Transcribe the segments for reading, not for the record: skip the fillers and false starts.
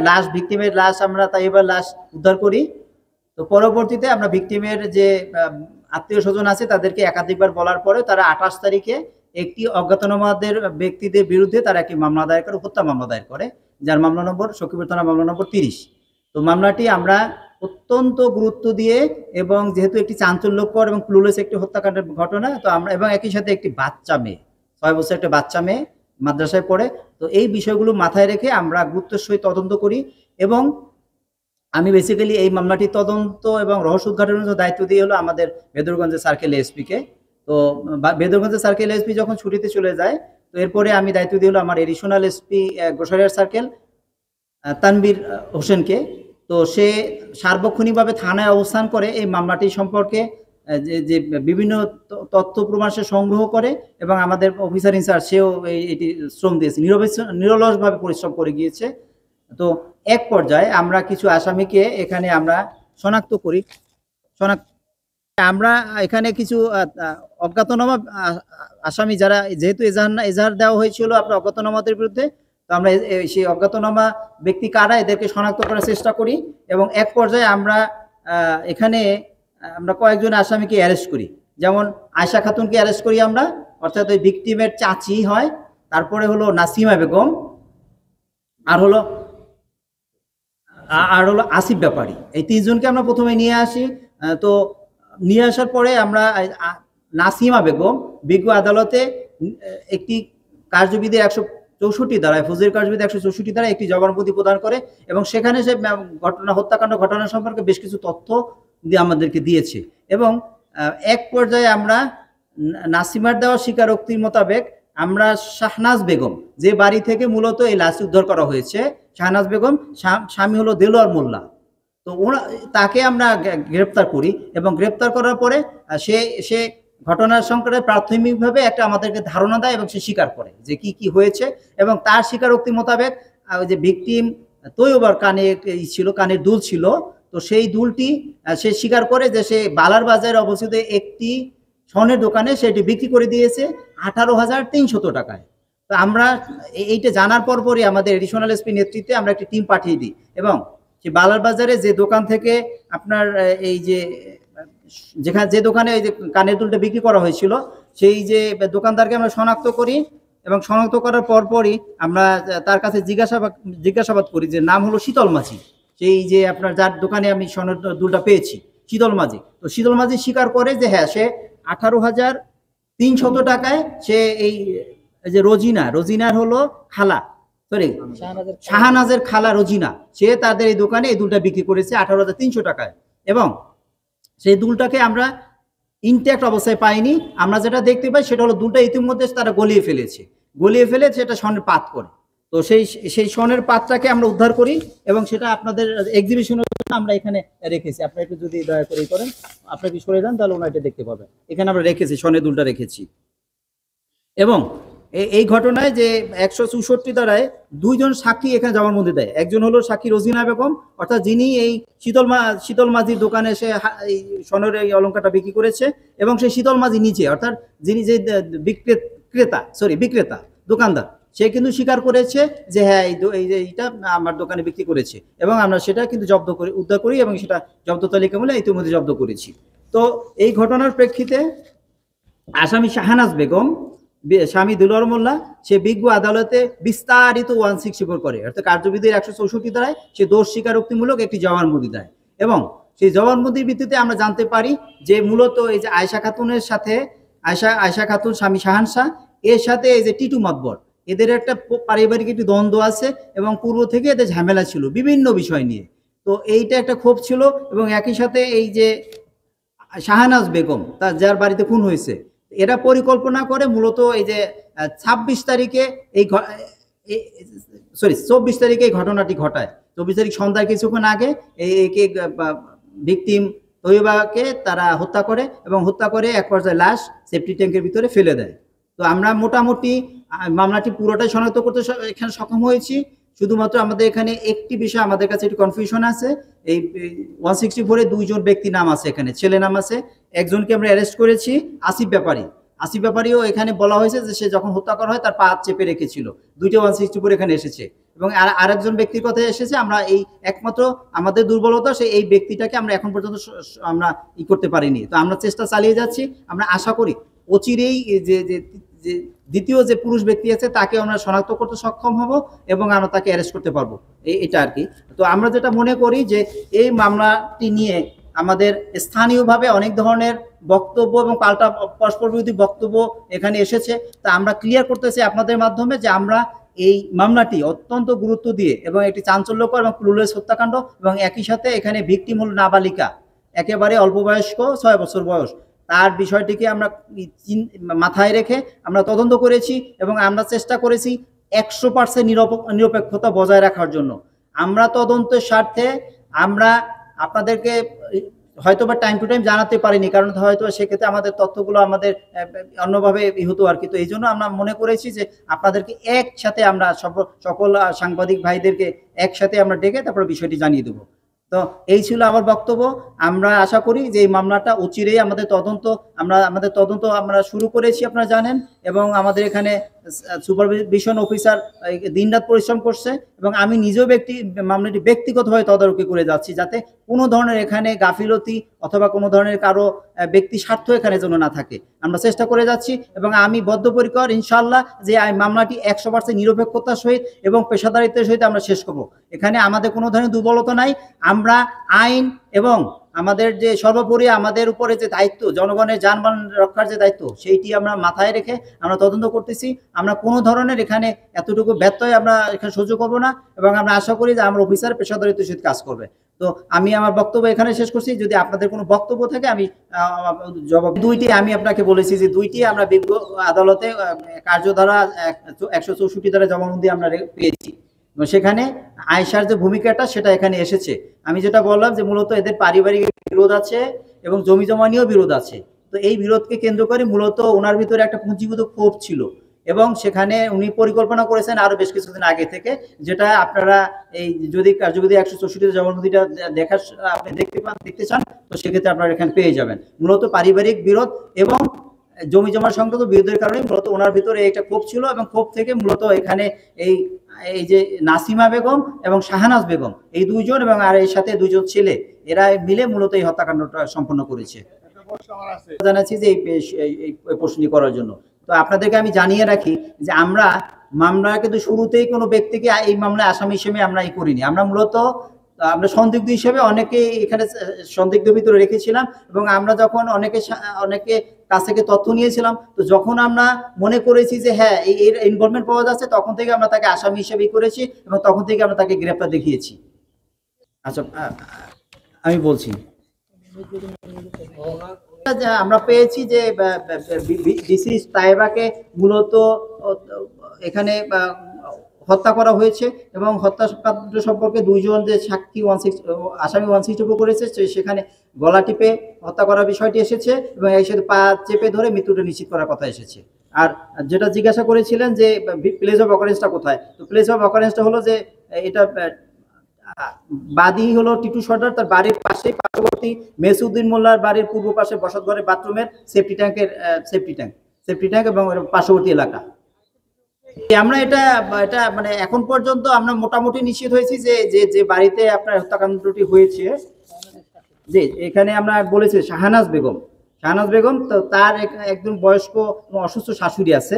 লাশ ভিকটিমের লাশ আমরা তাই এবার লাশ উদ্ধার করি। তো পরবর্তীতে আমরা ভিকটিমের যে আত্মীয় স্বজন আছে তাদেরকে একাধিকবার বলার পরে তারা 28 তারিখে একটি অজ্ঞাতনামাদের ব্যক্তিদের বিরুদ্ধে তারা একটি মামলা দায়ের করে, হত্যা মামলা দায়ের করে, যার মামলা নম্বর সখীপুর থানা মামলা নম্বর 30। তো মামলাটি আমরা অত্যন্ত গুরুত্ব দিয়ে, এবং যেহেতু একটি চাঞ্চল্যকর এবং ক্লুলেস একটি হত্যাকাণ্ডের ঘটনা, তো আমরা এবং একই সাথে একটি বাচ্চা মেয়ে, 6 বছর একটা বাচ্চা মেয়ে মাদ্রাসায় পড়ে, তো এই বিষয়গুলো মাথায় রেখে আমরা গুরুত্বের সহিত তদন্ত করি। এবং আমি বেসিক্যালি এই মামলাটি তদন্ত এবং রহস্য উদ্ঘাটনের দায়িত্ব দিয়ে হলো আমাদের বেদরগঞ্জের সার্কেল এসপিকে। তো বেদরগঞ্জের সার্কেল এসপি যখন ছুটিতে চলে যায়, তো এরপরে আমি দায়িত্ব দিয়ে হলো আমার additional SP Gosairhat circle Tanvir হোসেনকে। তো সে সার্বক্ষণিকভাবে থানায় অবস্থান করে এই মামলাটি সম্পর্কে যে বিভিন্ন তথ্য প্রমাণ সে সংগ্রহ করে, এবং আমাদের অফিসার ইনচার্জ সেও এটি শ্রম দিয়েছে, নিরলসভাবে পরিশ্রম করে গিয়েছে। তো এক পর্যায়ে আমরা কিছু আসামিকে এখানে আমরা শনাক্ত করি। আমরা এখানে কিছু অজ্ঞাতনামা আসামি যারা, যেহেতু এজাহার দেওয়া হয়েছিল আপনার অজ্ঞাতনামাদের বিরুদ্ধে, তো আমরা সেই অজ্ঞাতনামা ব্যক্তি কারা এদেরকে শনাক্ত করার চেষ্টা করি। এবং এক পর্যায়ে আমরা এখানে কয়েকজন আসামিকে অ্যারেস্ট করি। যেমন আয়শা খাতুনকে অ্যারেস্ট করি আমরা, অর্থাৎ ওই ভিকটিমের চাচি হয়। তারপরে হলো নাসিমা বেগম, আর হলো আসিফ ব্যাপারী। এই 3 জনকে আমরা প্রথমে নিয়ে আসি। তো নিয়ে আসার পরে আমরা নাসিমা বেগম বিজ্ঞ আদালতে একটি কার্যবিধি 164 ধারায়, ফৌজদারি কার্যবিধি 164 ধারায় একটি জবানবন্দি প্রদান করে, এবং সেখানে সে হত্যাকাণ্ড ঘটনা সম্পর্কে বেশ কিছু তথ্য দিয়ে আমাদেরকে দিয়েছে। এবং এক পর্যায়ে আমরা নাসিমার দেওয়া স্বীকারোক্তির মোতাবেক আমরা শাহনাজ বেগম, যে বাড়ি থেকে মূলত এই লাশ উদ্ধার করা হয়েছে, শাহনাজ বেগম স্বামী হলো দেলোয়ার মোল্লা, তো তাকে আমরা গ্রেপ্তার করি। এবং গ্রেপ্তার করার পরে সে ঘটনার সংক্রান্তে প্রাথমিকভাবে একটা আমাদেরকে ধারণা দেয়, এবং সে স্বীকার করে যে কি কি হয়েছে। এবং তার স্বীকারোক্তি মোতাবেক যে ভিকটিম তৈয়বার কানে ছিল, কানের দুল ছিল, তো সেই দুলটি সে স্বীকার করে যে সে বালার বাজারে অবস্থিত একটি স্বর্ণের দোকানে সেটি বিক্রি করে দিয়েছে 18,300 টাকায়। তো আমরা এইটা জানার পরপরই আমাদের এডিশনাল এসপি নেতৃত্বে আমরা একটি টিম পাঠিয়ে দিই, এবং সে বালার বাজারে যে দোকান থেকে আপনার এই যে দোকানে এই যে কানের দুলটা বিক্রি করা হয়েছিল, সেই যে দোকানদারকে আমরা শনাক্ত করি। এবং শনাক্ত করার পরপরই আমরা তার কাছে জিজ্ঞাসাবাদ করি, যে নাম হলো শীতল মাঝি, সেই যে আপনার যার দোকানে আমি স্বর্ণের দুলটা পেয়েছি, শীতল মাঝি। তো শীতল মাঝি স্বীকার করে যে হ্যাঁ, সে 18,300 টাকায় সে এই যে রোজিনার হলো খালা, সরি শাহনাজের খালা রোজিনা, সে তাদের এই দোকানে এই দুলটা বিক্রি করেছে 18,300 টাকায়। এবং সেই দুলটাকে আমরা ইনট্যাক্ট অবস্থায় পাইনি। আমরা যেটা দেখতে পাই সেটা হলো দুলটা ইতিমধ্যে তারা গলিয়ে ফেলে সেটা স্বর্ণের পাত করে। তো সেই স্বর্ণের পাতটাকে আমরা উদ্ধার করি, এবং সেটা আপনাদের এক্সিবিশনের জন্য আমরা এখানে রেখেছি। আপনারা একটু যদি দয়া করে করেন, আপনারা কি সরে যান, তাহলে ওনারা এটা দেখতে পাবেন। এখানে আমরা রেখেছি, স্বর্ণের দুলটা রেখেছি। এবং এই ঘটনায় যে 164 ধারায় 2 জন সাক্ষী এখানে জবানবন্দি দেয়। একজন হলো সাক্ষী রোজিনা বেগম, অর্থাৎ যিনি এই শীতল মাঝির দোকানে এসে এই স্বর্ণের এই অলঙ্কারটা বিক্রি করেছে, এবং সেই শীতল মাঝি নিচে, অর্থাৎ যিনি যে বিক্রেতা দোকানদার, সে কিন্তু স্বীকার করেছে যে হ্যাঁ, এইটা আমার দোকানে বিক্রি করেছে। এবং আমরা সেটা কিন্তু উদ্ধার করি, এবং সেটা জব্দ তালিকা মূলে ইতিমধ্যে জব্দ করেছি। তো এই ঘটনার প্রেক্ষিতে আসামি শাহনাজ বেগম, স্বামী দেলোয়ার মোল্লা, সে বিজ্ঞ আদালতে বিস্তারিত 164 করে, অর্থাৎ কার্যবিধির 164 ধারায় সে দোষ স্বীকারোক্তিমূলক একটি জবানবন্দি দেয়। এবং সেই জবানবন্দির ভিত্তিতে আমরা জানতে পারি যে মূলত এই যে আয়শা খাতুনের সাথে আয়শা খাতুন স্বামী শাহান শাহ, এর সাথে এই যে টিটু মাতবর, এদের একটা পারিবারিক একটি দ্বন্দ্ব আছে, এবং পূর্ব থেকে এদের ঝামেলা ছিল বিভিন্ন বিষয় নিয়ে। তো এইটা একটা ক্ষোভ ছিল। এবং একই সাথে এই যে শাহনাজ বেগম, যার বাড়িতে খুন হয়েছে, এরা পরিকল্পনা করে মূলত এই যে 24 তারিখে এই ঘটনাটি ঘটায়। 24 তারিখ সন্ধ্যার কিছুক্ষণ আগে একে ভিকটিম তৈয়বাকে তারা হত্যা করে, এবং হত্যা করে এক পর্যায়ে লাশ সেফটি ট্যাঙ্কের ভিতরে ফেলে দেয়। তো আমরা মোটামুটি মামলাটি পুরোটাই শনাক্ত করতে এখানে সক্ষম হয়েছি। শুধুমাত্র আমাদের এখানে একটি বিষয় আমাদের কাছে একটু কনফিউশন আছে। এই 164-এ 2 জন ব্যক্তির নাম আছে, এখানে ছেলে নাম আছে। একজনকে আমরা অ্যারেস্ট করেছি, আসিফ ব্যাপারীও এখানে বলা হয়েছে যে সে যখন হত্যা করা হয় তার পা চেপে রেখেছিল। 2টা 164 এখানে এসেছে। এবং আরেকজন ব্যক্তির কথা এসেছে, আমরা এই একমাত্র আমাদের দুর্বলতা এই ব্যক্তিটাকে আমরা এখন পর্যন্ত আমরা করতে পারিনি। তো আমরা চেষ্টা চালিয়ে যাচ্ছি, আমরা আশা করি অচিরেই যে যে যে দ্বিতীয় যে পুরুষ ব্যক্তি আছে তাকে আমরা শনাক্ত করতে সক্ষম হব এবং আমরা তাকে অ্যারেস্ট করতে পারবো, এটা আর কি। তো আমরা যেটা মনে করি যে এই মামলাটি নিয়ে আমাদের স্থানীয়ভাবে অনেক ধরনের বক্তব্য এবং পাল্টা পরস্পর বিরোধী বক্তব্য এখানে এসেছে। তা আমরা ক্লিয়ার করতেছি আপনাদের মাধ্যমে যে আমরা এই মামলাটি অত্যন্ত গুরুত্ব দিয়ে এবং একটি চাঞ্চল্যকর এবং ক্লুলেস হত্যাকাণ্ড, এবং একই সাথে এখানে ভিকটিম হল নাবালিকা, একেবারে অল্প বয়স্ক, 6 বছর বয়স, তার বিষয়টিকে আমরা মাথায় রেখে আমরা তদন্ত করেছি এবং আমরা চেষ্টা করেছি 100% নিরপেক্ষতা বজায় রাখার জন্য। আমরা তদন্তের স্বার্থে আমরা আপনাদেরকে হয়তো বা টাইম টু টাইম জানাতে পারিনি, কারণ হয়তো সেক্ষেত্রে আমাদের তথ্যগুলো আমাদের অন্যভাবে হতো আর কি। তো এই জন্য আমরা মনে করেছি যে আপনাদেরকে একসাথে আমরা সকল সাংবাদিক ভাইদেরকে একসাথে আমরা ডেকে তারপরে বিষয়টি জানিয়ে দেবো। তো এই ছিল আমার বক্তব্য। আমরা আশা করি যে এই মামলাটা অচিরেই আমাদের তদন্ত আমরা শুরু করেছি, আপনারা জানেন, এবং আমাদের এখানে সুপারভিশন অফিসার দিনরাত পরিশ্রম করছে এবং আমি নিজেও মামলাটি ব্যক্তিগতভাবে তদারকি করে যাচ্ছি, যাতে কোনো ধরনের এখানে গাফিলতি অথবা কোনো ধরনের কারো ব্যক্তি স্বার্থ এখানে যেন না থাকে। আমরা চেষ্টা করে যাচ্ছি এবং আমি বদ্ধপরিকর ইনশাআল্লাহ যে মামলাটি 100% নিরপেক্ষতার সহিত এবং পেশাদারিত্বের সহিত আমরা শেষ করব। এখানে আমাদের কোনো ধরনের দুর্বলতা নাই। আমরা আইন এবং আমাদের যে সর্বোপরি আমাদের উপরে যে দায়িত্ব, জনগণের যানবাহন রক্ষার যে দায়িত্ব, সেইটি আমরা মাথায় রেখে আমরা তদন্ত করতেছি। আমরা কোনো ধরনের এখানে এতটুকু ব্যত্যয় আমরা এখানে সহ্য করবো না এবং আমরা আশা করি যে আমার অফিসার পেশাদারিত্বের সহিত কাজ করবে। তো আমি আমার বক্তব্য এখানে শেষ করছি। যদি আপনাদের কোনো বক্তব্য থাকে আমি জবাব। দুইটি আমি আপনাকে বলেছি যে দুইটি আমরা বিজ্ঞ আদালতে কার্যধারা 164 ধারা জবানবন্দি আমরা পেয়েছি, সেখানে আয়েশার যে ভূমিকাটা সেটা এখানে এসেছে। আমি যেটা বললাম যে মূলত এদের পারিবারিক বিরোধ আছে এবং জমি জমা নিয়েও বিরোধ আছে। তো এই বিরোধকে কেন্দ্র করে মূলত ওনার ভিতরে একটা পুঁজিগত ক্ষোভ ছিল এবং সেখানে উনি পরিকল্পনা করেছেন আরো বেশ কিছুদিন আগে থেকে, যেটা আপনারা এই যদি কার্যবিধি 164 জবানবন্দিটা আপনি দেখতে চান তো সেক্ষেত্রে আপনারা এখানে পেয়ে যাবেন। মূলত পারিবারিক বিরোধ এবং জমি জমা সংক্রান্ত বিরোধের কারণে মূলত ওনার ভিতরে একটা ক্ষোভ ছিল এবং ক্ষোভ থেকে মূলত এখানে এই যে নাসিমা বেগম এবং শাহানাজ বেগম, এই দুইজন এবং আর এর সাথে দুইজন ছেলে, এরা মিলে মূলত এই হত্যাকাণ্ডটা সম্পন্ন করেছে। জানাচ্ছি যে এই প্রশ্নটি করার জন্য। তো আপনাদেরকে আমি জানিয়ে রাখি যে আমরা মামলা কিন্তু শুরুতেই কোনো ব্যক্তিকে এই মামলায় আসামি হিসেবে আমরা করিনি। আমরা মূলত আমরা সন্দিগ্ধ হিসেবে অনেকে এখানে সন্দিগ্ধ ভিতরে রেখেছিলাম এবং আমরা যখন অনেকে কাছ থেকে তথ্য নিয়েছিলাম, তো যখন আমরা মনে করেছি যে হ্যাঁ এর ইনভলভমেন্ট পাওয়া যাচ্ছে, তখন থেকে আমরা তাকে আসামি হিসেবে করেছি এবং তখন থেকে আমরা তাকে গ্রেপ্তার দেখিয়েছি। আচ্ছা, আমি বলছি আমরা পেয়েছি যে ডিসি তাইবাকে মূলত এখানে হত্যা করা হয়েছে এবং হত্যাকাণ্ড সম্পর্কে দুইজন যে সাক্ষী আসামি 164 করেছে সেখানে গলা টিপে হত্যা করার বিষয়টি এসেছে এবং এই সাথে পা চেপে ধরে মৃত্যুটা নিশ্চিত করার কথা এসেছে। আর যেটা জিজ্ঞাসা করেছিলেন যে প্লেস অফ অকারেন্সটা কোথায়, তো প্লেস অফ অকারেন্সটা হলো যে এটা বাদী হলো টিটু সর্দার, তার বাড়ির পাশে পার্শ্ববর্তী মেসুদ্দিন মোল্লার বাড়ির পূর্ব পাশে বসত ঘরের বাথরুমের সেফটি ট্যাঙ্ক এবং পার্শ্ববর্তী এলাকা। আমরা এটা মানে এখন পর্যন্ত আমরা মোটামুটি নিশ্চিত হয়েছি যে বাড়িতে আপনার হত্যাকাণ্ডটি হয়েছে, যে এখানে আমরা বলেছি শাহানাজ বেগম, তো তার একজন বয়স্ক অসুস্থ শাশুড়ি আছে।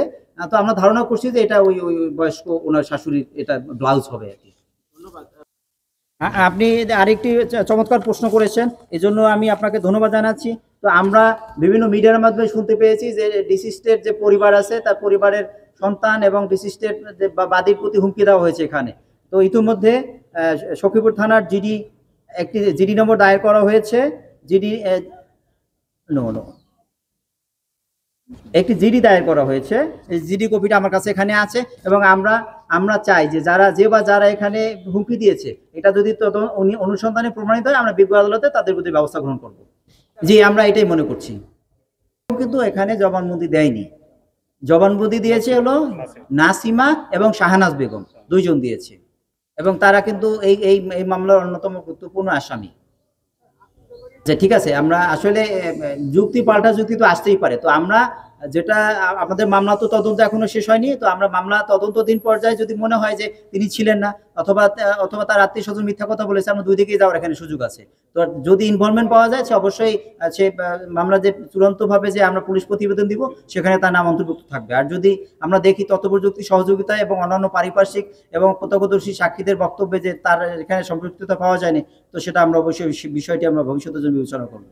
তো আমরা ধারণা করছি যে এটা ওই বয়স্ক ওনার শাশুড়ির এটা ব্লাউজ হবে আর কি। ধন্যবাদ। আপনি আরেকটি চমৎকার প্রশ্ন করেছেন, এজন্য আমি আপনাকে ধন্যবাদ জানাচ্ছি। তো আমরা বিভিন্ন মিডিয়ার মাধ্যমে শুনতে পেয়েছি যে ডিসিস্টের যে পরিবার আছে তার পরিবারের সন্তান এবং ডিসিস্টের যে বাদীর প্রতি হুমকি দেওয়া হয়েছে এখানে। তো ইতিমধ্যে সখীপুর থানার একটি জিডি নম্বর দায়ের করা হয়েছে। একটি জিডি দায়ের করা হয়েছে, এই জিডি কপিটা আমার কাছে এখানে আছে এবং আমরা চাই যে যারা এখানে হুমকি দিয়েছে এটা যদি অনুসন্ধানে প্রমাণিত হয় আমরা বিজ্ঞ আদালতে তাদের প্রতি ব্যবস্থা গ্রহণ করব। জি, আমরা এটাই মনে করছি। কিন্তু এখানে জবানবন্দি দেয়নি, জবানবন্দি দিয়েছে হলো নাসিমা এবং শাহানাজ বেগম, দুইজন দিয়েছে এবং তারা কিন্তু এই মামলার অন্যতম গুরুত্বপূর্ণ আসামি। যে ঠিক আছে, আমরা আসলে যুক্তি পাল্টা যুক্তি তো আসতেই পারে। তো আমরা যেটা আমাদের মামলা তো তদন্ত এখনো শেষ হয়নি, তো আমরা মামলা তদন্তধীন পর্যায়ে যদি মনে হয় যে তিনি ছিলেন না অথবা অথবা তার আত্মীয় স্বজন মিথ্যা কথা বলেছে, আমরা দুই দিকেই যাওয়ার এখানে সুযোগ আছে। তো যদি ইনভলভমেন্ট পাওয়া যায় সে অবশ্যই সে মামলা যে চূড়ান্তভাবে যে আমরা পুলিশ প্রতিবেদন দিব সেখানে তার নাম অন্তর্ভুক্ত থাকবে। আর যদি আমরা দেখি তথ্য প্রযুক্তি সহযোগিতা এবং অন্যান্য পারিপার্শ্বিক এবং প্রত্যক্ষদর্শী সাক্ষীদের বক্তব্যে যে তার এখানে সম্পৃক্ততা পাওয়া যায়নি, তো সেটা আমরা অবশ্যই বিষয়টি আমরা ভবিষ্যতের জন্য বিবেচনা করবো।